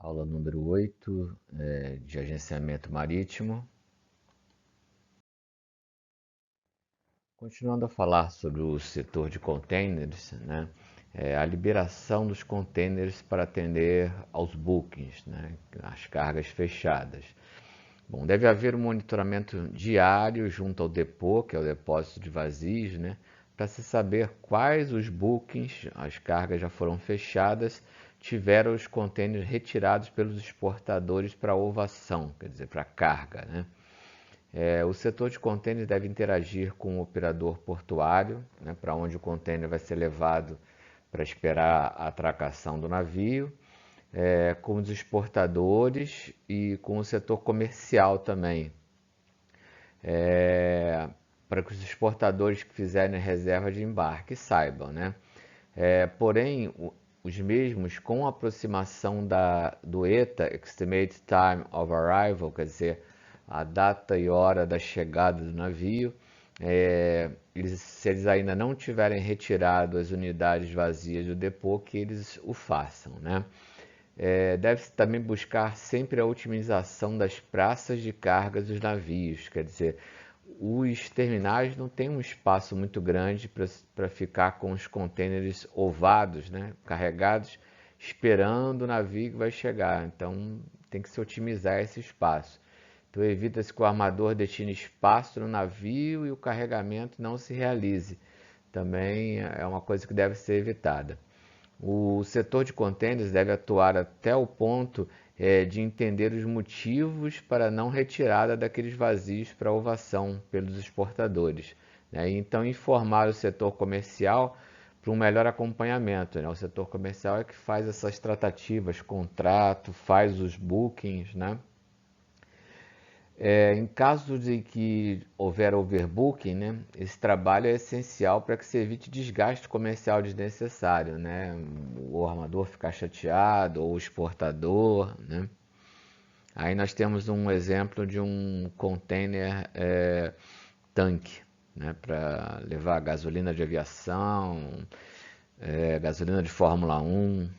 Aula número 8 de agenciamento marítimo. Continuando a falar sobre o setor de containers, né? A liberação dos containers para atender aos bookings, né? As cargas fechadas. Bom, deve haver um monitoramento diário junto ao depô, que é o depósito de vazios, né? Para se saber quais os bookings, as cargas já foram fechadas, tiveram os contêineres retirados pelos exportadores para ovação, quer dizer, para carga, né? O setor de contêineres deve interagir com o operador portuário, né, para onde o contêiner vai ser levado para esperar a atracação do navio, com os exportadores e com o setor comercial também, para que os exportadores que fizerem reserva de embarque saibam, né? Porém, os mesmos, com a aproximação do ETA, Estimate Time of Arrival, quer dizer, a data e hora da chegada do navio, se eles ainda não tiverem retirado as unidades vazias do depô, que eles o façam, né? Deve-se também buscar sempre a otimização das praças de cargas dos navios, quer dizer, os terminais não têm um espaço muito grande para ficar com os contêineres ovados, né, carregados, esperando o navio que vai chegar. Então tem que se otimizar esse espaço. Então evita-se que o armador destine espaço no navio e o carregamento não se realize. Também é uma coisa que deve ser evitada. O setor de contêineres deve atuar até o ponto de entender os motivos para a não retirada daqueles vazios para ovação pelos exportadores, né? Então, informar o setor comercial para um melhor acompanhamento, né? O setor comercial é que faz essas tratativas, contrato, faz os bookings, né? Em caso de que houver overbooking, né, esse trabalho é essencial para que se evite desgaste comercial desnecessário, né? O armador ficar chateado ou o exportador, né? Aí nós temos um exemplo de um container tanque, né, para levar gasolina de aviação, gasolina de Fórmula 1.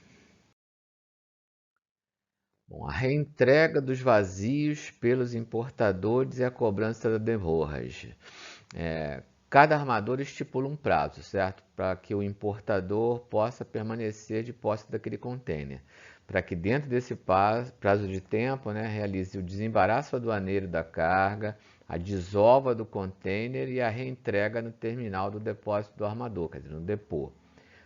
Bom, a reentrega dos vazios pelos importadores e a cobrança da demurrage. Cada armador estipula um prazo, certo? Para que o importador possa permanecer de posse daquele container. Para que dentro desse prazo de tempo, né, realize o desembaraço aduaneiro da carga, a desova do container e a reentrega no terminal do depósito do armador, quer dizer, no depô.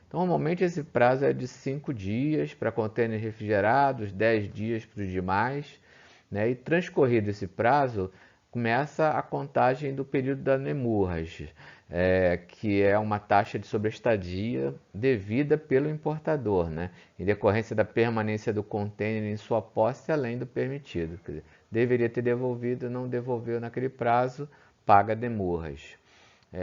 Então, normalmente esse prazo é de 5 dias para contêineres refrigerados, 10 dias para os demais, né? E transcorrido esse prazo, começa a contagem do período da demurrage, que é uma taxa de sobreestadia devida pelo importador, né? Em decorrência da permanência do contêiner em sua posse além do permitido. Quer dizer, deveria ter devolvido, não devolveu naquele prazo, paga demurrage.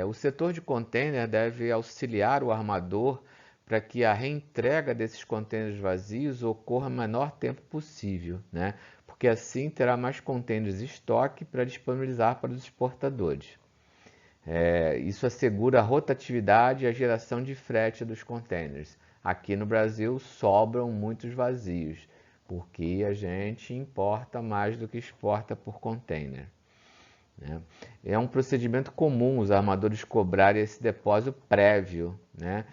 O setor de container deve auxiliar o armador para que a reentrega desses contêineres vazios ocorra o menor tempo possível, né? Porque assim terá mais contêineres em estoque para disponibilizar para os exportadores. Isso assegura a rotatividade e a geração de frete dos contêineres. Aqui no Brasil sobram muitos vazios, porque a gente importa mais do que exporta por container, né? É um procedimento comum os armadores cobrarem esse depósito prévio, né?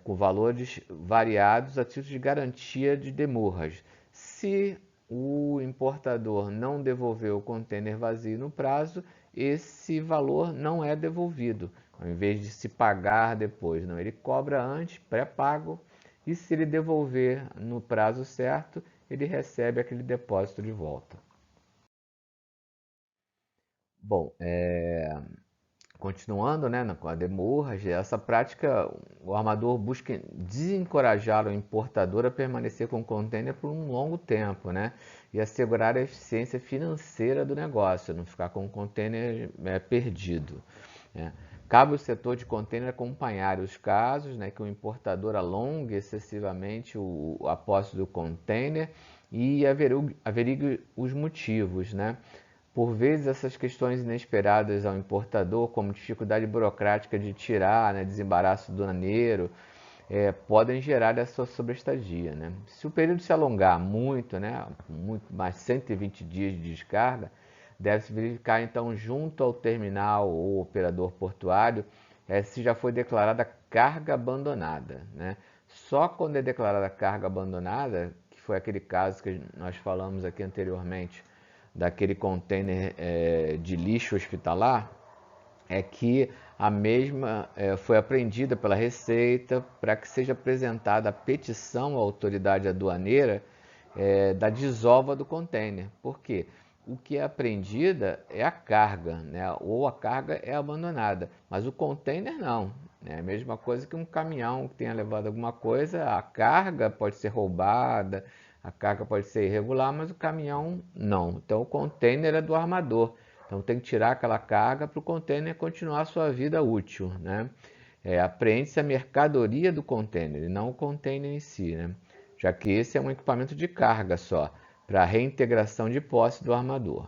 Com valores variados a título de garantia de demurras. Se o importador não devolver o contêiner vazio no prazo, esse valor não é devolvido, ao invés de se pagar depois. Não, ele cobra antes, pré-pago, e se ele devolver no prazo certo, ele recebe aquele depósito de volta. Bom, continuando, né, com a demurragem, essa prática, o armador busca desencorajar o importador a permanecer com o container por um longo tempo, né, e assegurar a eficiência financeira do negócio, não ficar com o container perdido, né. Cabe ao setor de container acompanhar os casos, né, que o importador alongue excessivamente a posse do container e averigue os motivos, né. Por vezes, essas questões inesperadas ao importador, como dificuldade burocrática de tirar, né, desembaraço aduaneiro, podem gerar essa sobreestadia, né? Se o período se alongar muito, né, muito mais 120 dias de descarga, deve-se verificar então junto ao terminal ou operador portuário se já foi declarada carga abandonada, né? Só quando é declarada carga abandonada, que foi aquele caso que nós falamos aqui anteriormente, daquele container de lixo hospitalar, é que a mesma foi apreendida pela Receita para que seja apresentada a petição à autoridade aduaneira da desova do container. Por quê? O que é apreendida é a carga, né? Ou a carga é abandonada, mas o container não. É a mesma coisa que um caminhão que tenha levado alguma coisa, a carga pode ser roubada, a carga pode ser irregular, mas o caminhão não. Então o container é do armador. Então tem que tirar aquela carga para o container continuar a sua vida útil, né? Apreende-se a mercadoria do container e não o container em si, né? Já que esse é um equipamento de carga só, para reintegração de posse do armador.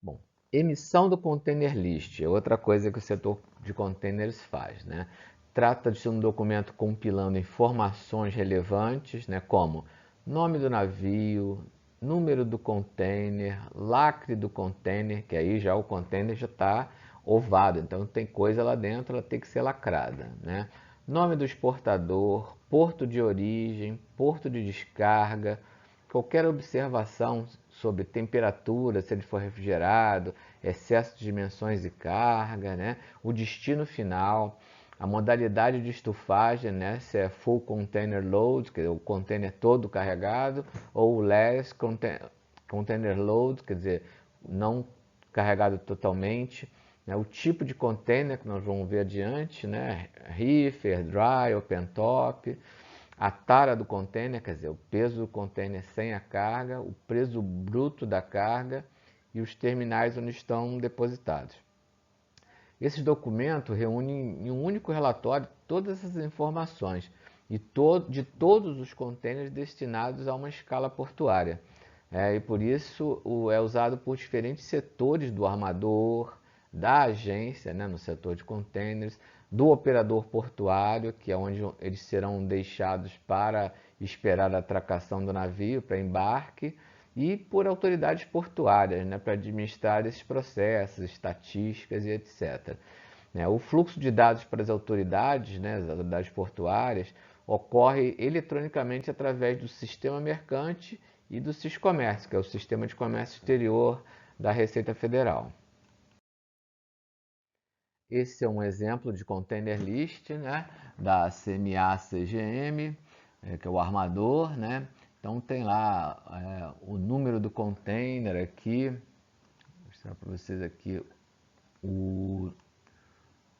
Bom, emissão do container list é outra coisa que o setor de containers faz, né? Trata de um documento compilando informações relevantes, né, como nome do navio, número do container, lacre do container, que aí já o container já está ovado, então tem coisa lá dentro, ela tem que ser lacrada, né? Nome do exportador, porto de origem, porto de descarga, qualquer observação sobre temperatura, se ele for refrigerado, excesso de dimensões e carga, né? O destino final, a modalidade de estufagem, né? Se é full container load, quer dizer, o container todo carregado, ou less container load, quer dizer, não carregado totalmente, né? O tipo de container que nós vamos ver adiante, né? Reefer, dry, open top, a tara do container, quer dizer, o peso do container sem a carga, o peso bruto da carga e os terminais onde estão depositados. Esse documento reúne em um único relatório todas essas informações de todos os contêineres destinados a uma escala portuária. E por isso é usado por diferentes setores do armador, da agência, né, no setor de contêineres, do operador portuário, que é onde eles serão deixados para esperar a atracação do navio para embarque, e por autoridades portuárias, né, para administrar esses processos, estatísticas e etc. O fluxo de dados para as autoridades, né, as autoridades portuárias, ocorre eletronicamente através do sistema mercante e do Siscomércio, que é o Sistema de Comércio Exterior da Receita Federal. Esse é um exemplo de container list, né, da CMA-CGM, que é o armador, né? Então tem lá o número do container aqui, vou mostrar para vocês aqui o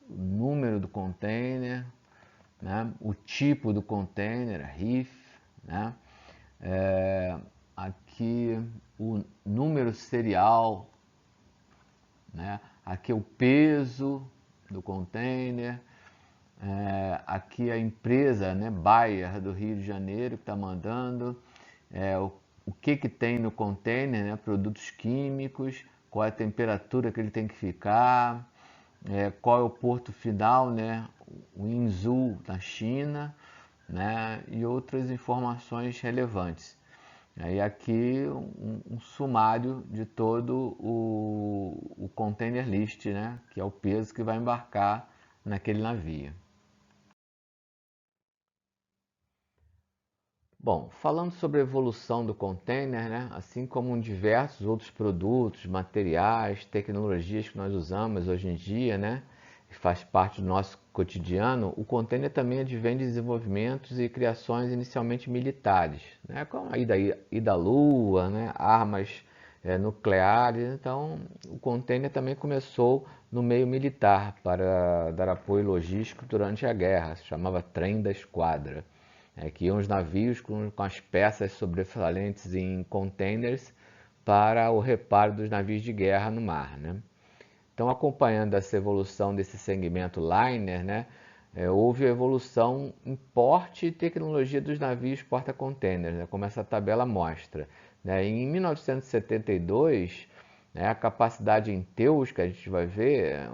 número do container, né? O tipo do container, RIF, né? Aqui o número serial, né? Aqui o peso do container, aqui a empresa, né, Bayer do Rio de Janeiro que está mandando, o que tem no container, né, produtos químicos, qual é a temperatura que ele tem que ficar, qual é o porto final, né, o Yinzhou na China, né, e outras informações relevantes. Aí aqui um sumário de todo o container list, né, que é o peso que vai embarcar naquele navio. Bom, falando sobre a evolução do container, né, assim como em diversos outros produtos, materiais, tecnologias que nós usamos hoje em dia, né, e faz parte do nosso cotidiano, o container também advém de desenvolvimentos e criações inicialmente militares, né, como a ida à Lua, né, armas nucleares. Então, o container também começou no meio militar para dar apoio logístico durante a guerra, se chamava trem da esquadra. Que iam os navios com as peças sobressalentes em containers para o reparo dos navios de guerra no mar, né? Então, acompanhando essa evolução desse segmento liner, né, houve a evolução em porte e tecnologia dos navios porta-containers, né, como essa tabela mostra. Em 1972, né? A capacidade em teus que a gente vai ver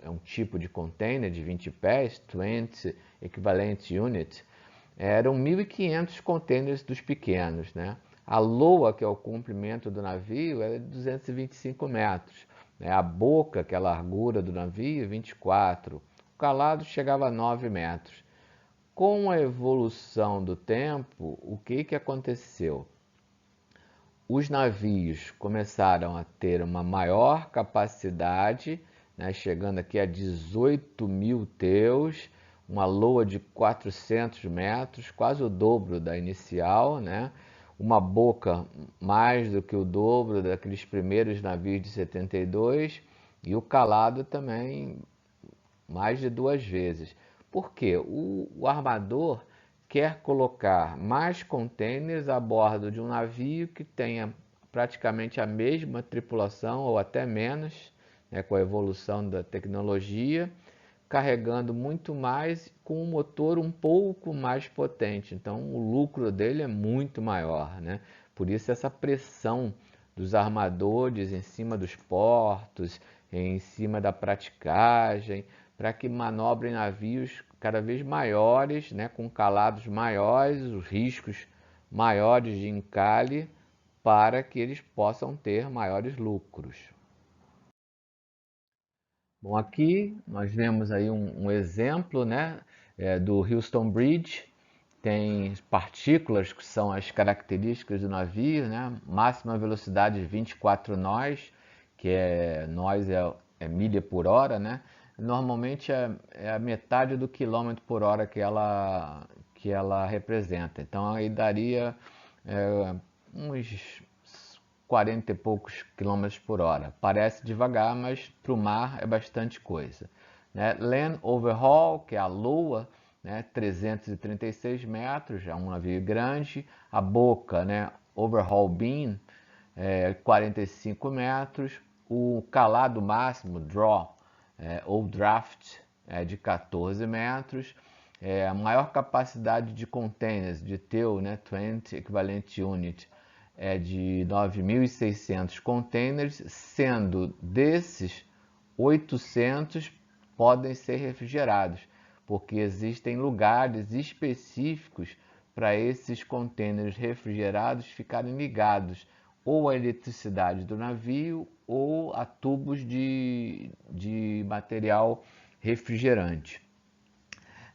é um tipo de container de 20 pés, 20 equivalent unit, eram 1.500 containers dos pequenos, né? A loa, que é o comprimento do navio, é de 225 metros. Né? A boca, que é a largura do navio, 24. O calado chegava a 9 metros. Com a evolução do tempo, o que aconteceu? Os navios começaram a ter uma maior capacidade, né, chegando aqui a 18 mil teus, uma loa de 400 metros, quase o dobro da inicial, né? Uma boca mais do que o dobro daqueles primeiros navios de 72 e o calado também mais de 2 vezes. Por quê? O armador quer colocar mais containers a bordo de um navio que tenha praticamente a mesma tripulação ou até menos, né, com a evolução da tecnologia, carregando muito mais com um motor um pouco mais potente. Então o lucro dele é muito maior, né? Por isso essa pressão dos armadores em cima dos portos, em cima da praticagem, para que manobrem navios cada vez maiores, né, com calados maiores, os riscos maiores de encalhe, para que eles possam ter maiores lucros. Bom, aqui nós vemos aí um exemplo, né, do Houston Bridge. Tem partículas que são as características do navio, né? Máxima velocidade de 24 nós, que nós é milha por hora, né? Normalmente é a metade do quilômetro por hora que ela representa. Então aí daria uns 40 e poucos quilômetros por hora. Parece devagar, mas para o mar é bastante coisa. Né? Land Overhaul, que é a loa, né? 336 metros, já é um navio grande. A boca, né? Overhaul Beam, 45 metros. O calado máximo, draw, ou draft, é de 14 metros. A maior capacidade de containers de TEU, né? 20 Equivalent Unit, é de 9.600 containers, sendo desses 800 podem ser refrigerados, porque existem lugares específicos para esses containers refrigerados ficarem ligados ou à eletricidade do navio ou a tubos de material refrigerante.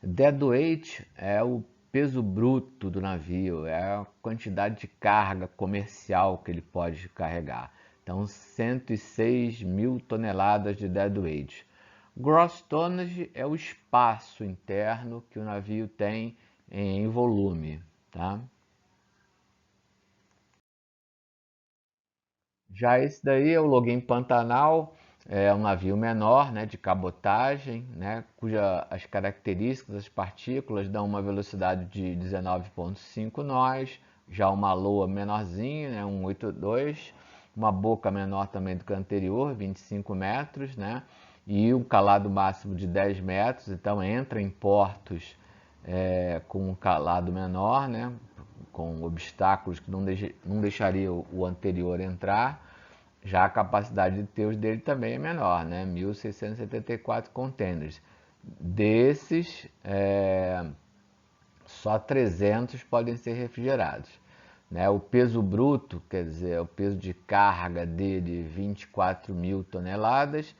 Deadweight é o peso bruto do navio, é a quantidade de carga comercial que ele pode carregar. Então, 106 mil toneladas de deadweight. Gross tonnage é o espaço interno que o navio tem em volume. Tá? Já esse daí é o Login Pantanal, é um navio menor, né, de cabotagem, né, cuja as características, as partículas dão uma velocidade de 19,5 nós, já uma loa menorzinha, né, 182, uma boca menor também do que a anterior, 25 metros, né, e um calado máximo de 10 metros, então entra em portos com um calado menor, né, com obstáculos que não deixaria o anterior entrar. Já a capacidade de teus dele também é menor, né? 1.674 containers. Desses, só 300 podem ser refrigerados. Né? O peso bruto, quer dizer, o peso de carga dele, 24 mil toneladas.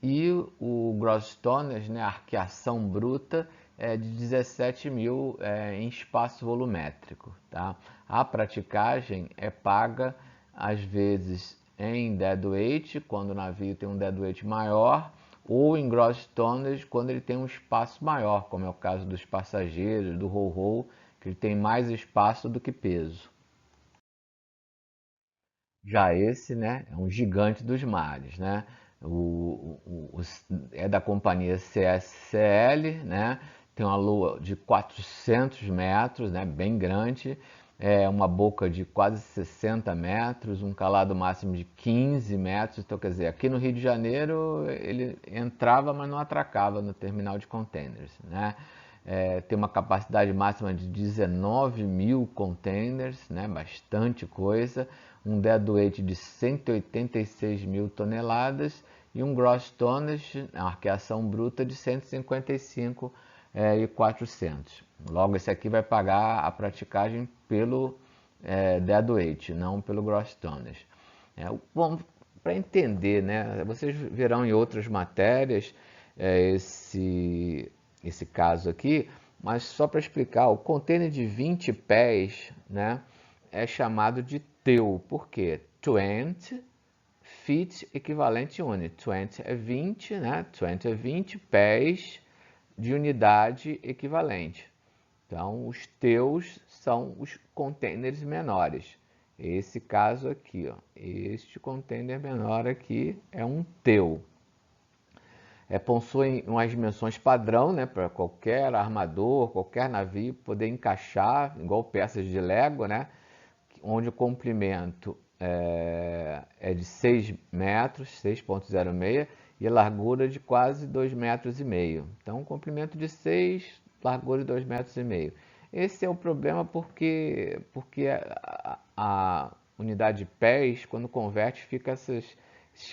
E o gross tonnage, né? A arqueação bruta, é de 17 mil em espaço volumétrico. Tá? A praticagem é paga, às vezes, em deadweight, quando o navio tem um deadweight maior, ou em gross tonnage, quando ele tem um espaço maior, como é o caso dos passageiros, do ro-ro, que ele tem mais espaço do que peso. Já esse, né, é um gigante dos mares, né? É da companhia CSCL, né? Tem uma lua de 400 metros, né? Bem grande, uma boca de quase 60 metros, um calado máximo de 15 metros. Então, quer dizer, aqui no Rio de Janeiro ele entrava, mas não atracava no terminal de containers, né? tem uma capacidade máxima de 19 mil containers, né? Bastante coisa, um deadweight de 186 mil toneladas e um gross tonnage, a arqueação bruta de 155.400. Logo, esse aqui vai pagar a praticagem pelo deadweight, não pelo gross tonnage. Bom, para entender, né? Vocês verão em outras matérias esse caso aqui, mas só para explicar, o container de 20 pés, né, é chamado de TEU. Por quê? 20 feet equivalent unit. 20 é 20, né? 20 é 20 pés de unidade equivalente. Então, os TEUs são os containers menores. Esse caso aqui, ó, este container menor aqui é um TEU. Possui umas dimensões padrão, né, para qualquer armador, qualquer navio poder encaixar, igual peças de Lego, né, onde o comprimento é de 6 metros, 6,06, e a largura de quase 2,5 metros. Então, um comprimento de 6, largura de 2,5 metros. Esse é o problema porque a unidade de pés, quando converte, fica esses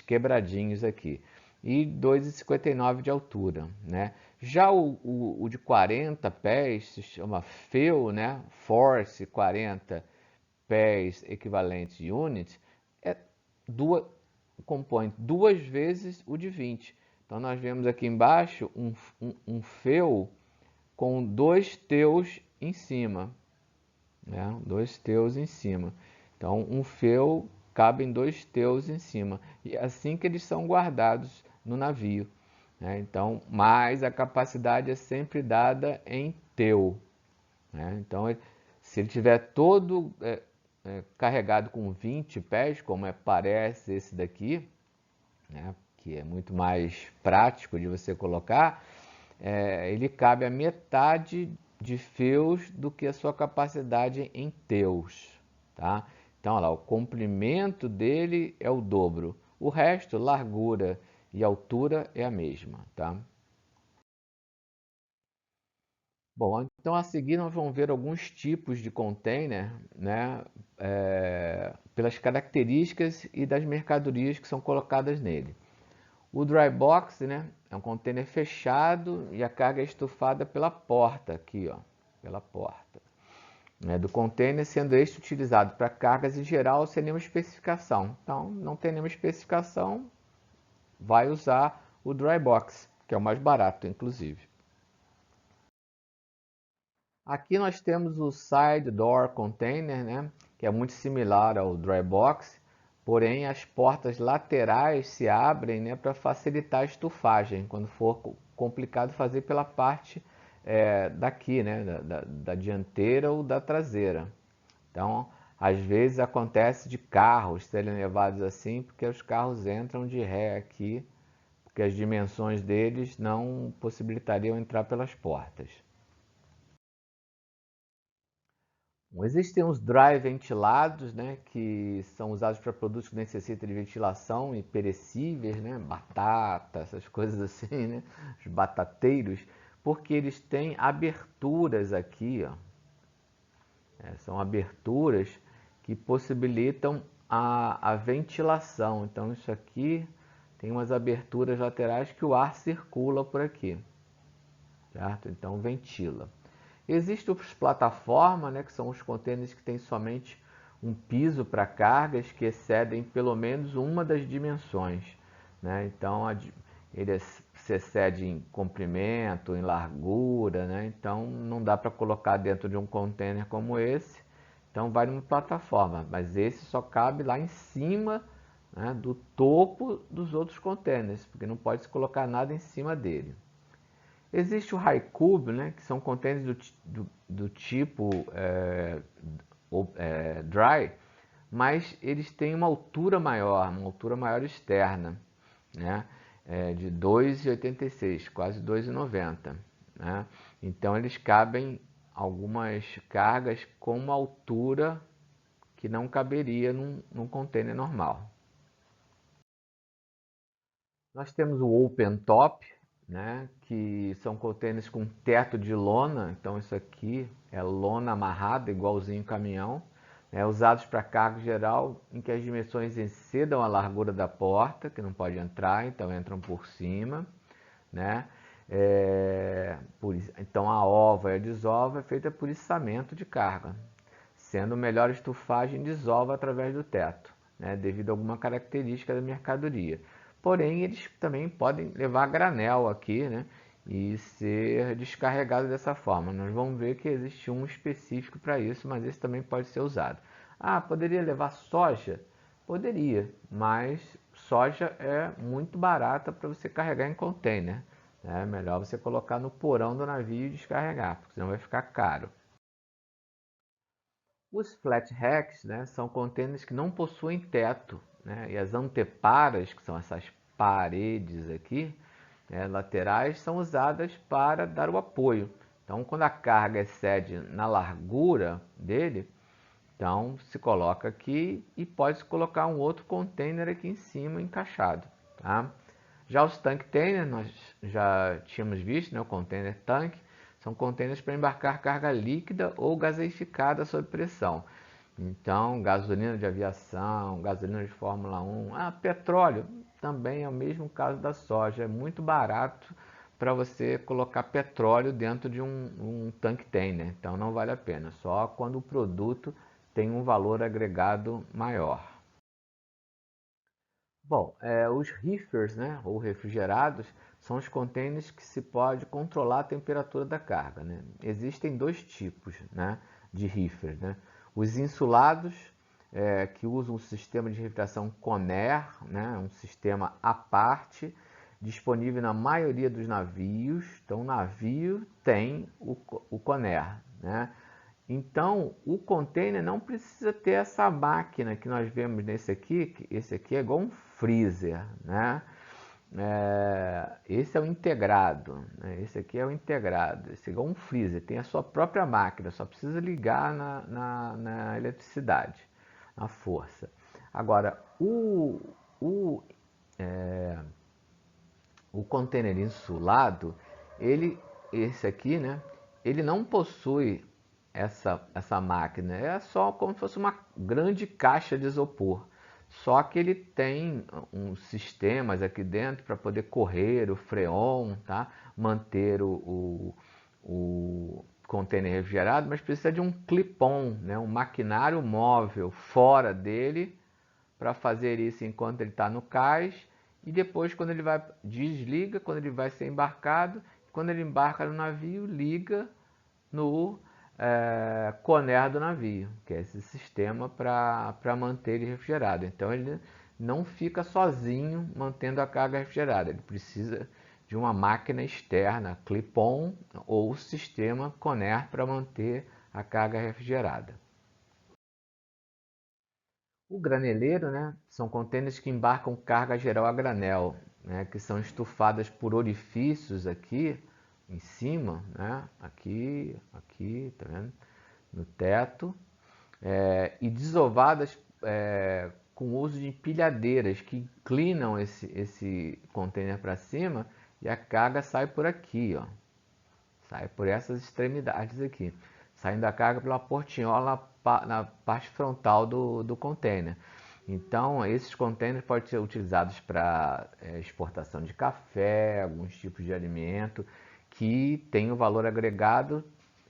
quebradinhos aqui. E 2,59 de altura, né? Já o de 40 pés se chama FEU, né? Force 40 pés equivalentes units, compõe duas vezes o de 20. Então nós vemos aqui embaixo um FEU com dois teus em cima, né? Dois teus em cima. Então um FEU cabe em dois teus em cima. E é assim que eles são guardados no navio, né? Então, mas a capacidade é sempre dada em teu, né? Então, se ele tiver todo carregado com 20 pés, como parece esse daqui, né, que é muito mais prático de você colocar, ele cabe a metade de feus do que a sua capacidade em teus, tá? Então, olha lá, o comprimento dele é o dobro. O resto, largura e altura é a mesma, tá? Bom, então a seguir nós vamos ver alguns tipos de container, né, pelas características e das mercadorias que são colocadas nele. O dry box, né, é um container fechado e a carga é estufada pela porta aqui, ó, pela porta, né, do container, sendo este utilizado para cargas em geral sem nenhuma especificação. Então, não tem nenhuma especificação, vai usar o dry box, que é o mais barato, inclusive. Aqui nós temos o Side Door Container, né, que é muito similar ao Dry Box, porém as portas laterais se abrem, né, para facilitar a estufagem, quando for complicado fazer pela parte daqui, né, da dianteira ou da traseira. Então, às vezes acontece de carros serem levados assim, porque os carros entram de ré aqui, porque as dimensões deles não possibilitariam entrar pelas portas. Existem os dry ventilados, né, que são usados para produtos que necessitam de ventilação e perecíveis, né, batata, essas coisas assim, né, os batateiros, porque eles têm aberturas aqui, ó, são aberturas que possibilitam a ventilação. Então isso aqui tem umas aberturas laterais que o ar circula por aqui, certo? Então ventila. Existem os plataforma, né, que são os contêineres que têm somente um piso para cargas que excedem pelo menos uma das dimensões, né? Então ele se excede em comprimento, em largura, né? Então não dá para colocar dentro de um container como esse. Então vai numa plataforma, mas esse só cabe lá em cima, né, do topo dos outros containers, porque não pode se colocar nada em cima dele. Existe o high cube, né, que são containers do tipo dry, mas eles têm uma altura maior externa, né, de 2,86, quase 2,90, né? Então eles cabem algumas cargas com uma altura que não caberia num container normal. Nós temos o open top, né, que são containers com teto de lona. Então isso aqui é lona amarrada, igualzinho caminhão, né, usados para carga geral, em que as dimensões excedam a largura da porta, que não pode entrar, então entram por cima, né? Então a ova e a desova é feita por içamento de carga, sendo melhor estufagem desova através do teto, né, devido a alguma característica da mercadoria. Porém, eles também podem levar granel aqui, né, e ser descarregado dessa forma. Nós vamos ver que existe um específico para isso, mas esse também pode ser usado. Ah, poderia levar soja? Poderia, mas soja é muito barata para você carregar em container. É melhor você colocar no porão do navio e descarregar, porque senão vai ficar caro. Os flat racks, né, são contêineres que não possuem teto, né, e as anteparas, que são essas paredes aqui, né, laterais, são usadas para dar o apoio. Então, quando a carga excede na largura dele, então se coloca aqui e pode-se colocar um outro container aqui em cima encaixado. Tá? Já os tank containers, nós já tínhamos visto, né, o container tanque, são containers para embarcar carga líquida ou gaseificada sob pressão. Então, gasolina de aviação, gasolina de Fórmula 1, petróleo, também é o mesmo caso da soja, é muito barato para você colocar petróleo dentro de um tank container, então não vale a pena, só quando o produto tem um valor agregado maior. Bom, os reefers, né, ou refrigerados, são os contêineres que se pode controlar a temperatura da carga, né? Existem dois tipos, né, de reefers, né? Os insulados, que usam o sistema de refrigeração Conair, né, um sistema à parte, disponível na maioria dos navios. Então, o navio tem o Conair, né? Então, o container não precisa ter essa máquina que nós vemos nesse aqui, que esse aqui é igual um freezer, né? Esse é o integrado, né? Esse aqui é o integrado, esse é igual um freezer, tem a sua própria máquina, só precisa ligar na eletricidade, na força. Agora, o container insulado, esse aqui, né? Ele não possui essa máquina, é só como se fosse uma grande caixa de isopor. Só que ele tem uns sistemas aqui dentro para poder correr o freon, tá? Manter o container refrigerado, mas precisa de um clip-on, né? Um maquinário móvel fora dele para fazer isso enquanto ele está no cais, e depois quando ele vai desliga, quando ele vai ser embarcado, quando ele embarca no navio, liga no coner do navio, que é esse sistema para manter ele refrigerado. Então ele não fica sozinho mantendo a carga refrigerada, ele precisa de uma máquina externa, clip-on ou sistema coner para manter a carga refrigerada. O graneleiro, né, são contêineres que embarcam carga geral a granel, né, que são estufadas por orifícios aqui em cima, né, aqui, tá vendo? No teto, e desovadas com o uso de empilhadeiras que inclinam esse container para cima e a carga sai por aqui, ó. Sai por essas extremidades aqui, saindo a carga pela portinhola na parte frontal do container. Então, esses containers podem ser utilizados para exportação de café, alguns tipos de alimento que têm o valor agregado,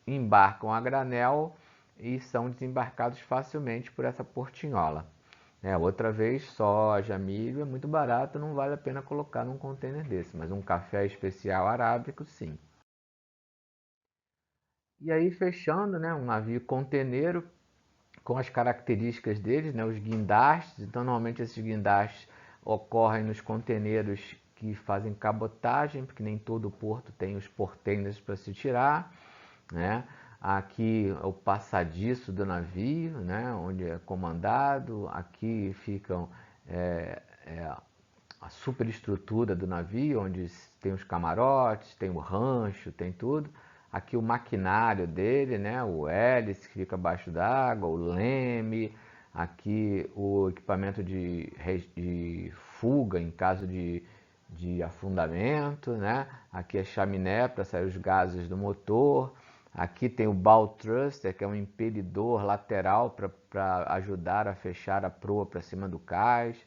embarcam a granel e são desembarcados facilmente por essa portinhola. Outra vez, soja, milho é muito barato, não vale a pena colocar num container desse, mas um café especial arábico, sim. E aí, fechando, né, um navio conteneiro com as características deles, né, os guindastes. Então, normalmente esses guindastes ocorrem nos conteneiros que fazem cabotagem, porque nem todo porto tem os porteiros para se tirar, né? Aqui é o passadiço do navio, né, onde é comandado. Aqui ficam a superestrutura do navio, onde tem os camarotes, tem o rancho, tem tudo. Aqui o maquinário dele, né, o hélice que fica abaixo d'água, o leme, aqui o equipamento de fuga em caso de afundamento, né? Aqui é chaminé para sair os gases do motor. Aqui tem o bow thruster, que é um impelidor lateral para ajudar a fechar a proa para cima do cais.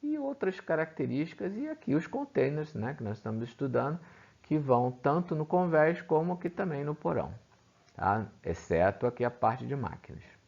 E outras características. E aqui os containers, né, que nós estamos estudando, que vão tanto no convés como aqui também no porão, tá? Exceto aqui a parte de máquinas.